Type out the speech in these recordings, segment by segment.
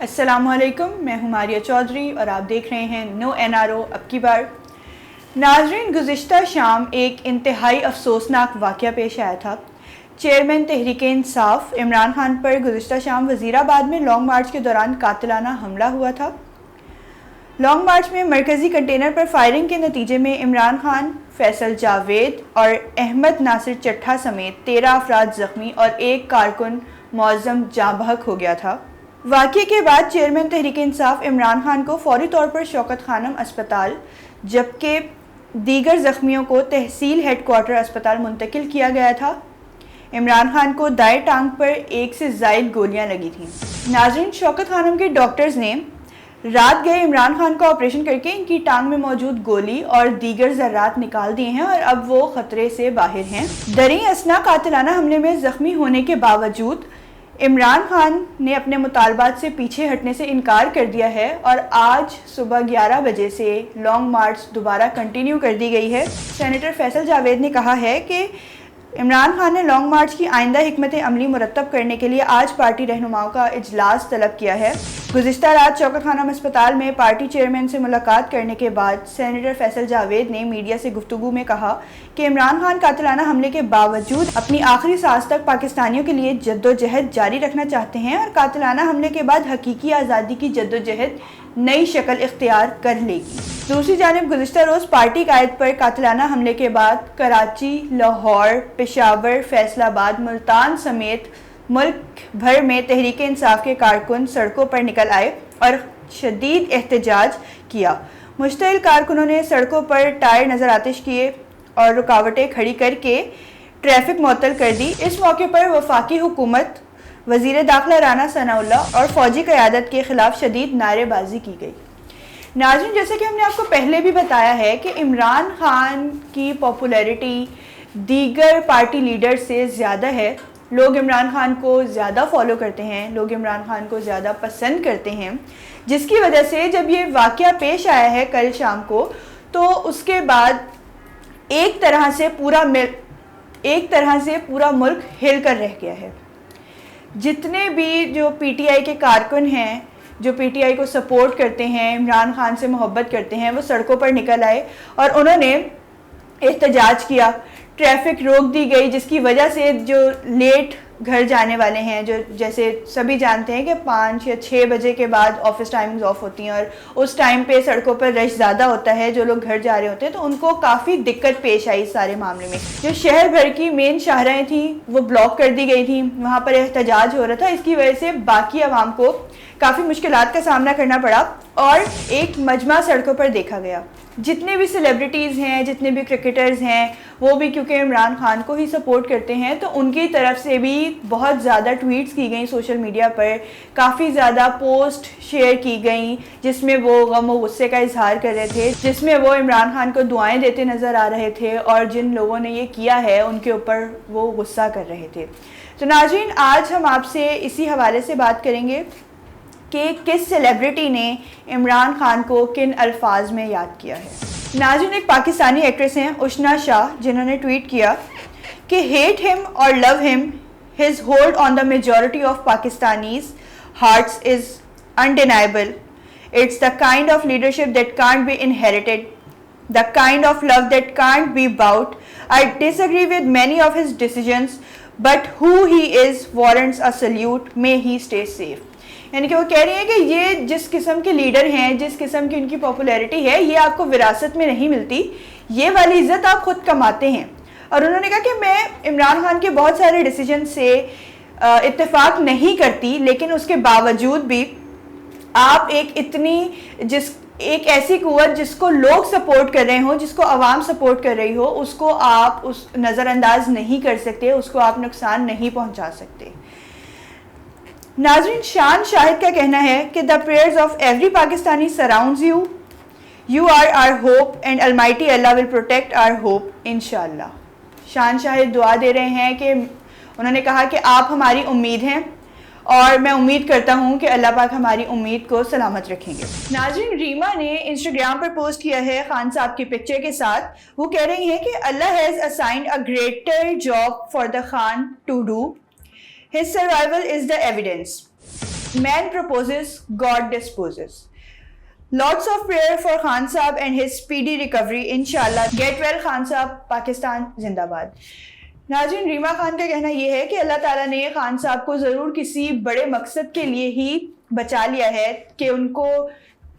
السلام علیکم، میں ہوں ماریہ چودھری اور آپ دیکھ رہے ہیں نو این آر او اب کی بار۔ ناظرین، گزشتہ شام ایک انتہائی افسوسناک واقعہ پیش آیا تھا۔ چیئرمین تحریک انصاف عمران خان پر گزشتہ شام وزیرآباد میں لانگ مارچ کے دوران قاتلانہ حملہ ہوا تھا۔ لانگ مارچ میں مرکزی کنٹینر پر فائرنگ کے نتیجے میں عمران خان، فیصل جاوید اور احمد ناصر چٹھا سمیت 13 افراد زخمی اور ایک کارکن معظم جاں بحق ہو گیا تھا۔ واقعے کے بعد چیئرمین تحریک انصاف عمران خان کو فوری طور پر شوکت خانم اسپتال جبکہ دیگر زخمیوں کو تحصیل ہیڈ کوارٹر اسپتال منتقل کیا گیا تھا۔ عمران خان کو دائیں ٹانگ پر 1 سے زائد گولیاں لگی تھیں۔ ناظرین، شوکت خانم کے ڈاکٹرز نے رات گئے عمران خان کا آپریشن کر کے ان کی ٹانگ میں موجود گولی اور دیگر ذرات نکال دیے ہیں اور اب وہ خطرے سے باہر ہیں۔ دریں اثنا قاتلانہ حملے میں زخمی ہونے کے باوجود عمران خان نے اپنے مطالبات سے پیچھے ہٹنے سے انکار کر دیا ہے اور آج صبح 11 بجے سے لانگ مارچ دوبارہ کنٹینیو کر دی گئی ہے۔ سینیٹر فیصل جاوید نے کہا ہے کہ عمران خان نے لانگ مارچ کی آئندہ حکمت عملی مرتب کرنے کے لیے آج پارٹی رہنماؤں کا اجلاس طلب کیا ہے۔ گزشتہ رات شوکت خانم اسپتال میں پارٹی چیئرمین سے ملاقات کرنے کے بعد سینیٹر فیصل جاوید نے میڈیا سے گفتگو میں کہا کہ عمران خان قاتلانہ حملے کے باوجود اپنی آخری سانس تک پاکستانیوں کے لیے جدوجہد جاری رکھنا چاہتے ہیں اور قاتلانہ حملے کے بعد حقیقی آزادی کی جدوجہد نئی شکل اختیار کر لے گی۔ دوسری جانب گزشتہ روز پارٹی قائد پر قاتلانہ حملے کے بعد کراچی، لاہور، پشاور، فیصل آباد، ملتان سمیت ملک بھر میں تحریک انصاف کے کارکن سڑکوں پر نکل آئے اور شدید احتجاج کیا۔ مشتعل کارکنوں نے سڑکوں پر ٹائر نظر آتش کیے اور رکاوٹیں کھڑی کر کے ٹریفک معطل کر دی۔ اس موقع پر وفاقی حکومت، وزیر داخلہ رانا ثناء اللہ اور فوجی قیادت کے خلاف شدید نعرے بازی کی گئی۔ ناظرین، جیسے کہ ہم نے آپ کو پہلے بھی بتایا ہے کہ عمران خان کی پاپولیرٹی دیگر پارٹی لیڈر سے زیادہ ہے۔ لوگ عمران خان کو زیادہ فالو کرتے ہیں، لوگ عمران خان کو زیادہ پسند کرتے ہیں، جس کی وجہ سے جب یہ واقعہ پیش آیا ہے کل شام کو تو اس کے بعد ایک طرح سے پورا ملک ہل کر رہ گیا ہے۔ جتنے بھی جو پی ٹی آئی کے کارکن ہیں، جو پی ٹی آئی کو سپورٹ کرتے ہیں، عمران خان سے محبت کرتے ہیں، وہ سڑکوں پر نکل آئے اور انہوں نے احتجاج کیا۔ ٹریفک روک دی گئی، جس کی وجہ سے جو لیٹ گھر جانے والے ہیں، جو جیسے سبھی جانتے ہیں کہ 5 یا 6 بجے کے بعد آفس ٹائمنگز آف ہوتی ہیں اور اس ٹائم پہ سڑکوں پر رش زیادہ ہوتا ہے، جو لوگ گھر جا رہے ہوتے ہیں تو ان کو کافی دقت پیش آئی اس سارے معاملے میں۔ جو شہر بھر کی مین شاہراہیں تھیں وہ بلاک کر دی گئی تھیں، وہاں پر احتجاج ہو رہا تھا۔ اس کی وجہ سے باقی عوام کو کافی مشکلات کا سامنا کرنا پڑا اور ایک مجمع سڑکوں پر دیکھا گیا۔ جتنے بھی سیلیبریٹیز ہیں، جتنے بھی کرکٹرز ہیں، وہ بھی کیونکہ عمران خان کو ہی سپورٹ کرتے ہیں تو ان کی طرف سے بھی بہت زیادہ ٹویٹس کی گئیں سوشل میڈیا پر، کافی زیادہ پوسٹ شیئر کی گئیں جس میں وہ غم و غصے کا اظہار کر رہے تھے، جس میں وہ عمران خان کو دعائیں دیتے نظر آ رہے تھے اور جن لوگوں نے یہ کیا ہے ان کے اوپر وہ غصہ کر رہے تھے۔ تو ناظرین، آج ہم آپ سے اسی حوالے سے بات کریں گے کہ کس سیلیبریٹی نے عمران خان کو کن الفاظ میں یاد کیا ہے۔ ناظرین، ایک پاکستانی ایکٹریس ہیں اشنا شاہ، جنہوں نے ٹویٹ کیا کہ ہیٹ ہم اور لو ہم، his hold on the majority of Pakistanis hearts is undeniable. It's the kind of leadership that can't be inherited, the kind of love that can't be bought. I disagree with many of his decisions, but who he is warrants a salute. May he stay safe. یعنی کہ وہ کہہ رہی ہیں کہ یہ جس قسم کے لیڈر ہیں، جس قسم کی ان کی پاپولیرٹی ہے، یہ آپ کو وراثت میں نہیں ملتی، یہ والی عزت آپ خود کماتے ہیں۔ اور انہوں نے کہا کہ میں عمران خان کے بہت سارے ڈیسیجن سے اتفاق نہیں کرتی، لیکن اس کے باوجود بھی آپ ایک ایسی قوت جس کو لوگ سپورٹ کر رہے ہوں، جس کو عوام سپورٹ کر رہی ہو، اس کو آپ نظر انداز نہیں کر سکتے، اس کو آپ نقصان نہیں پہنچا سکتے۔ ناظرین، شان شاہد کا کہنا ہے کہ the prayers of every Pakistani surrounds you. You are our hope and Almighty Allah will protect our hope, inshallah. شان شاہد دعا دے رہے ہیں کہ انہوں نے کہا کہ آپ ہماری امید ہیں اور میں امید کرتا ہوں کہ اللہ پاک ہماری امید کو سلامت رکھیں گے۔ ناظرین، ریما نے انسٹاگرام پر پوسٹ کیا ہے خان صاحب کی پکچر کے ساتھ۔ وہ کہہ رہی ہیں کہ اللہ has assigned a greater job for the Khan to do. His survival is the evidence. Man proposes, God disposes. Lots of prayer for Khan Saab and his speedy recovery. Inshallah. Get well Khan Saab. Pakistan जिंदाबाद. नाज़रीन, रीमा खान का कहना यह है कि अल्लाह ताला ने खान साहब को ज़रूर किसी बड़े मकसद के लिए ही बचा लिया है कि उनको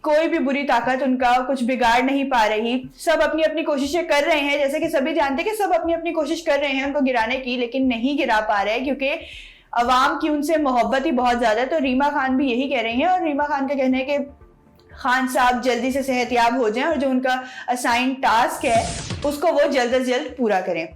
कोई भी बुरी ताकत उनका कुछ बिगाड़ नहीं पा रही. सब अपनी अपनी कोशिशें कर रहे हैं, जैसे कि सभी जानते हैं कि सब अपनी अपनी कोशिश कर रहे हैं उनको गिराने की, लेकिन नहीं गिरा पा रहे क्योंकि अवाम की उनसे मोहब्बत ही बहुत ज़्यादा है. तो रीमा खान भी यही कह रही हैं और रीमा खान का कहना है कि खान साहब जल्दी से सेहतयाब हो जाएं और जो उनका असाइन टास्क है उसको वो जल्द से जल्द पूरा करें.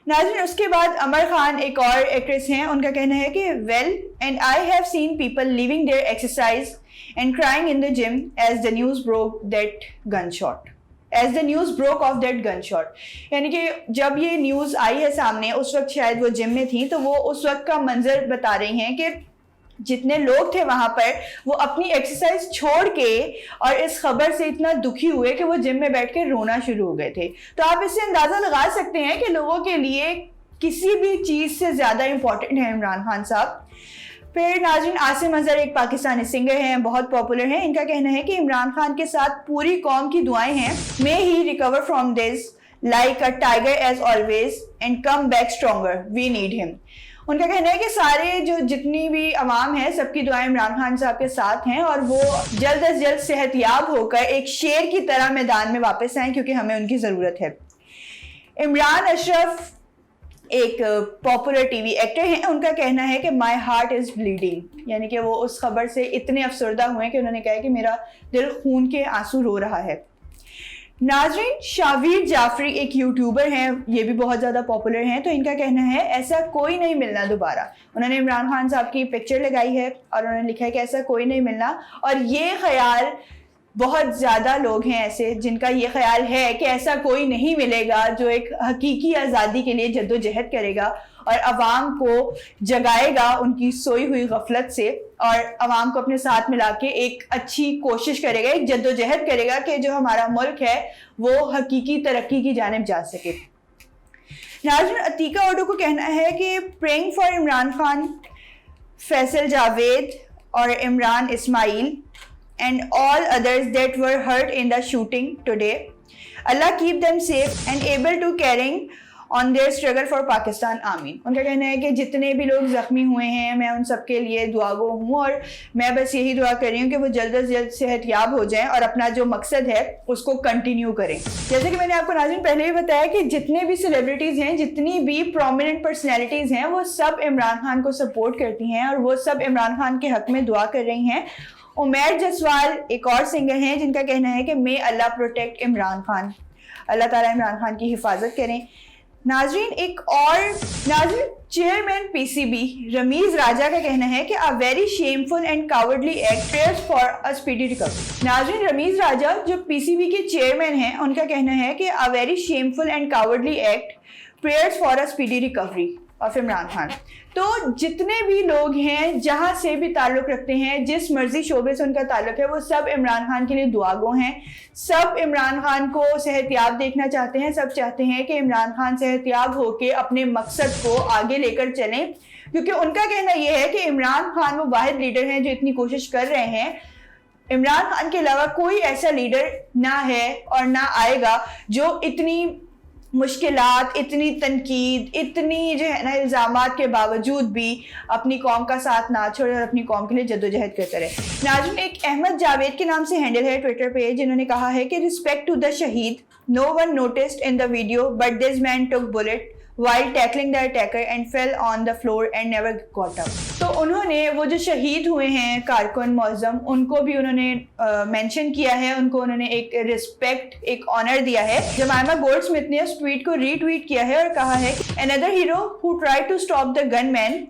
नाज़रीन, उसके बाद अमर खान एक और एक्ट्रेस हैं, उनका कहना है कि well and I have seen people living there exercise and crying in the gym as the news broke that gun shot. As the news broke of that gun shot, यानी कि जब ये न्यूज़ आई है सामने उस वक्त शायद वो जिम में थी, तो वो उस वक्त का मंजर बता रही हैं कि जितने लोग थे वहां पर वो अपनी एक्सरसाइज छोड़ के और इस खबर से इतना दुखी हुए कि वो जिम में बैठ के रोना शुरू हो गए थे. तो आप इससे अंदाजा लगा सकते हैं कि लोगों के लिए किसी भी चीज से ज्यादा इंपॉर्टेंट है इमरान खान साहब. फिर नाज़रीन, आसिम अजहर एक पाकिस्तानी सिंगर हैं, बहुत पॉपुलर हैं. इनका कहना है कि इमरान खान के साथ पूरी कौम की दुआएं हैं. May he recover from this like a tiger as always and come back stronger, we need him. उनका कहना है कि सारे जो जितनी भी अवाम है सबकी दुआएं इमरान खान साहब के साथ हैं और वो जल्द से जल्द सेहतयाब होकर एक शेर की तरह मैदान में वापस आएं क्योंकि हमें उनकी ज़रूरत है. इमरान अशरफ एक पॉपुलर टीवी एक्टर हैं, उनका कहना है कि माई हार्ट इज़ ब्लीडिंग, यानी कि वो उस खबर से इतने अफसरदा हुए कि उन्होंने कहा कि मेरा दिल खून के आंसू रो रहा है. नाज़रीन, शावीर जाफरी एक यूट्यूबर हैं, ये भी बहुत ज़्यादा पॉपुलर हैं. तो इनका कहना है ऐसा कोई नहीं मिलना दोबारा. उन्होंने इमरान खान साहब की पिक्चर लगाई है और उन्होंने लिखा है कि ऐसा कोई नहीं मिलना. और ये ख्याल बहुत ज़्यादा लोग हैं ऐसे जिनका ये ख्याल है कि ऐसा कोई नहीं मिलेगा जो एक हकीकी आज़ादी के लिए जद्दोजहद करेगा और अवाम को जगाएगा उनकी सोई हुई गफलत से और अवाम को अपने साथ मिला के एक अच्छी कोशिश करेगा, एक जद्दोजहद करेगा कि जो हमारा मुल्क है वो हकीकी तरक्की की जानिब जा सके. नाज़रीन, अतीका ओडू को कहना है कि प्रेइंग फॉर इमरान खान, फैसल जावेद और Imran Ismail and all others that were hurt in the shooting today. Allah keep them safe and able to carrying on their struggle for Pakistan. आमीन. उनका कहना है कि जितने भी लोग ज़ख्मी हुए हैं मैं उन सब के लिए दुआगो हूँ और मैं बस यही दुआ कर रही हूँ कि वो जल्द से जल्द सेहतयाब हो जाएं और अपना जो मकसद है उसको कंटिन्यू करें. जैसे कि मैंने आपको नाज़रीन पहले भी बताया कि जितने भी सेलिब्रिटीज़ हैं, जितनी भी प्रोमिनेंट पर्सनैलिटीज़ हैं, वो सब इमरान खान को सपोर्ट करती हैं और वो सब इमरान खान के हक़ में दुआ कर रही हैं. उमैर जसवाल एक और सिंगर हैं जिनका कहना है कि मे अल्लाह प्रोटेक्ट इमरान खान, अल्लाह ताला इमरान खान की हिफाजत करें. नाज़रीन, एक और नाज़रीन, चेयरमैन पीसीबी रमीज़ राजा का कहना है कि a very shameful and cowardly act, prayers for a speedy recovery. नाज़रीन, रमीज़ राजा जो पीसीबी के चेयरमैन हैं उनका कहना है कि a very shameful and cowardly act, prayers for a speedy recovery of Imran Khan. तो जितने भी लोग हैं जहाँ से भी ताल्लुक़ रखते हैं, जिस मर्जी शोबे से उनका ताल्लुक़ है, वो सब इमरान खान के लिए दुआगो हैं. सब इमरान खान को सेहतयाब देखना चाहते हैं. सब चाहते हैं कि इमरान खान सेहतयाब होकर अपने मकसद को आगे लेकर चलें, क्योंकि उनका कहना यह है कि इमरान खान वो वाहिद लीडर हैं जो इतनी कोशिश कर रहे हैं. इमरान खान के अलावा कोई ऐसा लीडर ना है और ना आएगा जो इतनी मुश्किलात, इतनी तनकीद, इतनी जो है ना इल्ज़ामात के बावजूद भी अपनी कौम का साथ ना छोड़े और अपनी कौम के लिए जद्दोजहद करते रहे. नाज़रीन, एक अहमद जावेद के नाम से हैंडल है ट्विटर पे, जिन्होंने कहा है कि respect to the shaheed, no one noticed in the video but this man took bullet while tackling the attacker and fell on the floor and never got up. तो उन्होंने वो जो शहीद हुए हैं कारकुन मौज़म, उनको भी उन्होंने मेंशन किया है, उनको उन्होंने एक रिस्पेक्ट, एक ऑनर दिया है. जमाइमा गोल्डस्मिथ ने उस ट्वीट को रीट्वीट किया है और कहा है another hero who tried to stop the gunman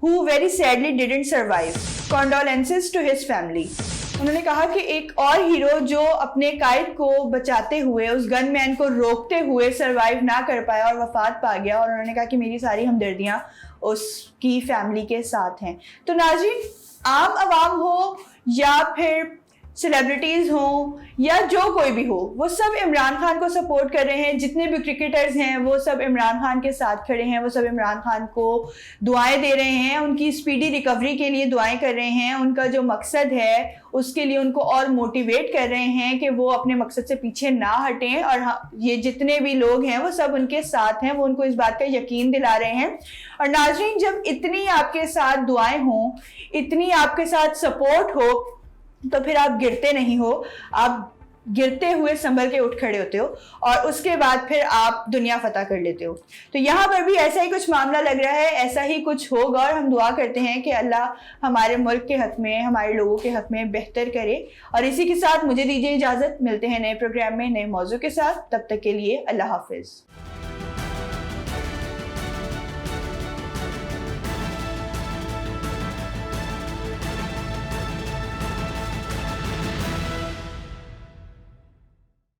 who very sadly didn't survive. Condolences to his family. उन्होंने कहा कि एक और हीरो जो अपने कायद को बचाते हुए, उस गनमैन को रोकते हुए सरवाइव ना कर पाया और वफात पा गया, और उन्होंने कहा कि मेरी सारी हमदर्दियाँ उसकी फैमिली के साथ हैं. तो नाज़रीन, आम आवाम हो या फिर सेलिब्रिटीज़ हों या जो कोई भी हो, वो सब इमरान खान को सपोर्ट कर रहे हैं। जितने भी क्रिकेटर्स हैं वो सब इमरान खान के साथ खड़े हैं, वो सब इमरान खान को दुआएं दे रहे हैं, उनकी स्पीडी रिकवरी के लिए दुआएं कर रहे हैं। उनका जो मकसद है उसके लिए उनको और मोटिवेट कर रहे हैं कि वो अपने मकसद से पीछे ना हटें। और ये जितने भी लोग हैं वो सब उनके साथ हैं, वो उनको इस बात का यकीन दिला रहे हैं। और नाज़रीन, जब इतनी आपके साथ दुआएं हों, इतनी आपके साथ सपोर्ट हो, तो फिर आप गिरते नहीं हो, आप गिरते हुए संभल के उठ खड़े होते हो और उसके बाद फिर आप दुनिया फतह कर लेते हो। तो यहाँ पर भी ऐसा ही कुछ मामला लग रहा है, ऐसा ही कुछ होगा और हम दुआ करते हैं कि अल्लाह हमारे मुल्क के हक में, हमारे लोगों के हक में बेहतर करे। और इसी के साथ मुझे दीजिए इजाज़त, मिलते हैं नए प्रोग्राम में नए मौजू के साथ। तब तक के लिए अल्लाह हाफिज़।